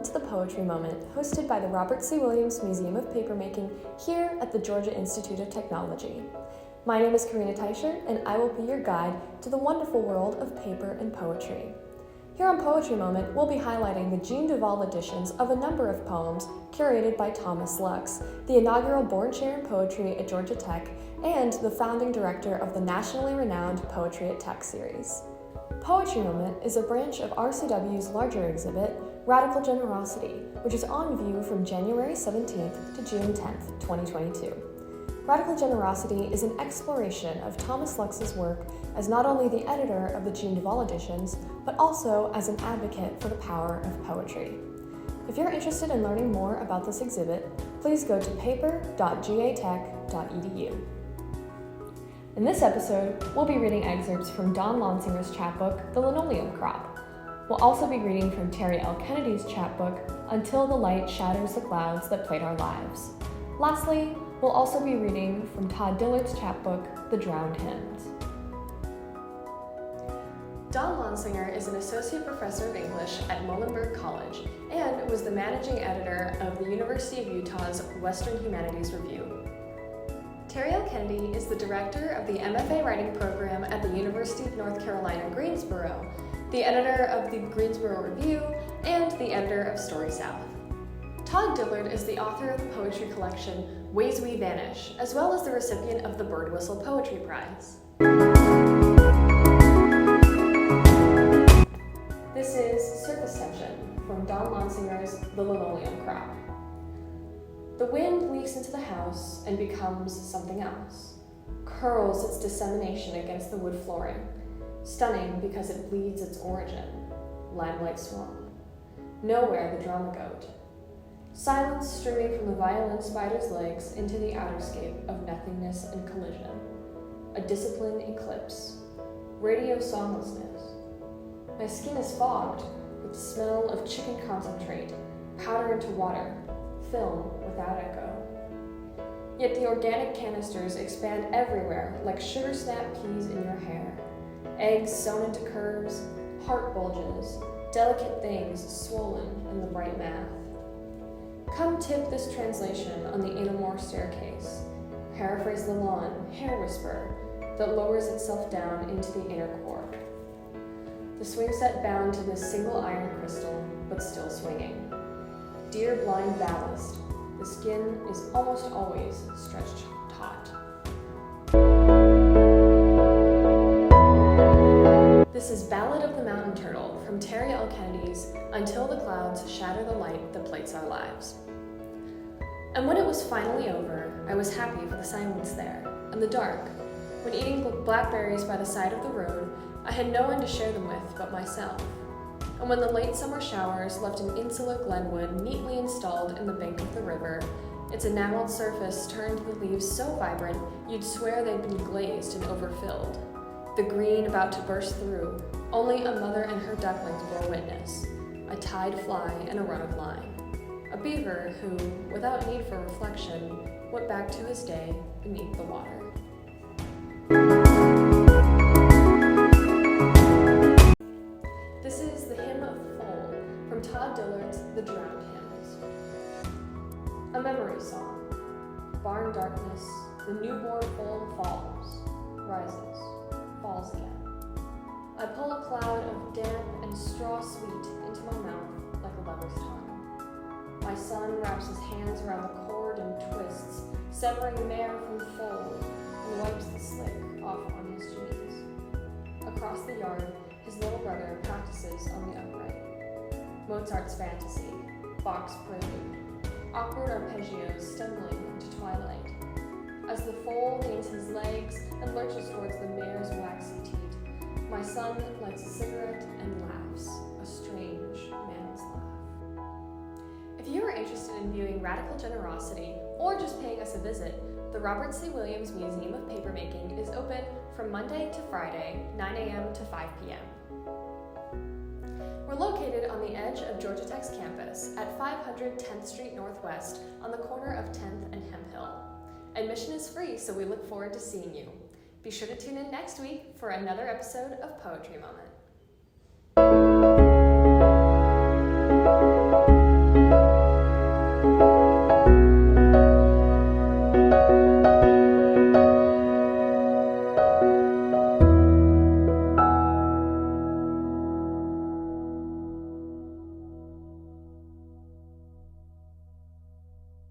to the Poetry Moment, hosted by the Robert C. Williams Museum of Papermaking here at the Georgia Institute of Technology. My name is Karina Teichert, and I will be your guide to the wonderful world of paper and poetry. Here on Poetry Moment, we'll be highlighting the Jean Duval editions of a number of poems curated by Thomas Lux, the inaugural Born Chair in Poetry at Georgia Tech, and the founding director of the nationally renowned Poetry at Tech series. Poetry Moment is a branch of RCW's larger exhibit, Radical Generosity, which is on view from January 17th to June 10th, 2022. Radical Generosity is an exploration of Thomas Lux's work as not only the editor of the Jean Duval editions, but also as an advocate for the power of poetry. If you're interested in learning more about this exhibit, please go to paper.gatech.edu. In this episode, we'll be reading excerpts from Dawn Lonsinger's chapbook, The Linoleum Crop. We'll also be reading from Terry L. Kennedy's chapbook, Until the Light Shatters the Clouds That Plate Our Lives. Lastly, we'll also be reading from Todd Dillard's chapbook, The Drowned Hymns. Dawn Lonsinger is an associate professor of English at Muhlenberg College and was the managing editor of the University of Utah's Western Humanities Review. Terry L. Kennedy is the director of the MFA Writing Program at the University of North Carolina, Greensboro, the editor of the Greensboro Review, and the editor of Story South. Todd Dillard is the author of the poetry collection Ways We Vanish, as well as the recipient of the Bird Whistle Poetry Prize. This is Surface Tension from Dawn Lonsinger's The Linoleum Crop. The wind leaks into the house and becomes something else, curls its dissemination against the wood flooring, stunning because it bleeds its origin, limelight swan. Nowhere the drama goat. Silence streaming from the violin spider's legs into the outerscape of nothingness and collision. A discipline eclipse. Radio songlessness. My skin is fogged with the smell of chicken concentrate, powder into water, film without echo. Yet the organic canisters expand everywhere like sugar snap peas in your hair. Eggs sewn into curves, heart bulges, delicate things swollen in the bright math. Come tip this translation on the Inamore staircase. Paraphrase the lawn, hair whisper, that lowers itself down into the inner core. The swing set bound to this single iron crystal, but still swinging. Dear blind ballast, the skin is almost always stretched taut. This is Ballad of the Mountain Turtle from Terry L. Kennedy's Until the Clouds Shatter the Light That Plates Our Lives. And when it was finally over, I was happy for the silence there, and the dark. When eating blackberries by the side of the road, I had no one to share them with but myself. And when the late summer showers left an insular glenwood neatly installed in the bank of the river, its enameled surface turned the leaves so vibrant you'd swear they'd been glazed and overfilled. The green about to burst through, only a mother and her ducklings bore witness, a tide fly and a run of line. A beaver who, without need for reflection, went back to his day beneath the water. This is the hymn of Foal from Todd Dillard's The Drowned Hymns. A memory song. Barn darkness, the newborn foal falls, rises, falls again. I pull a cloud of damp and straw sweet into my mouth like a lover's tongue. My son wraps his hands around the cord and twists, severing mare from foal, and wipes the slick off on his jeans. Across the yard, his little brother practices on the upright. Mozart's Fantasy, Bach's Prelude, awkward arpeggios stumbling into twilight. As the foal gains his legs and lurches towards the mare's waxy teat, my son lights a cigarette and laughs, a strange man's laugh. If you are interested in viewing Radical Generosity or just paying us a visit, the Robert C. Williams Museum of Papermaking is open from Monday to Friday, 9 a.m. to 5 p.m. We're located on the edge of Georgia Tech's campus at 500 10th Street Northwest on the corner of 10th and Hemp Hill. Admission is free, so we look forward to seeing you. Be sure to tune in next week for another episode of Poetry Moment.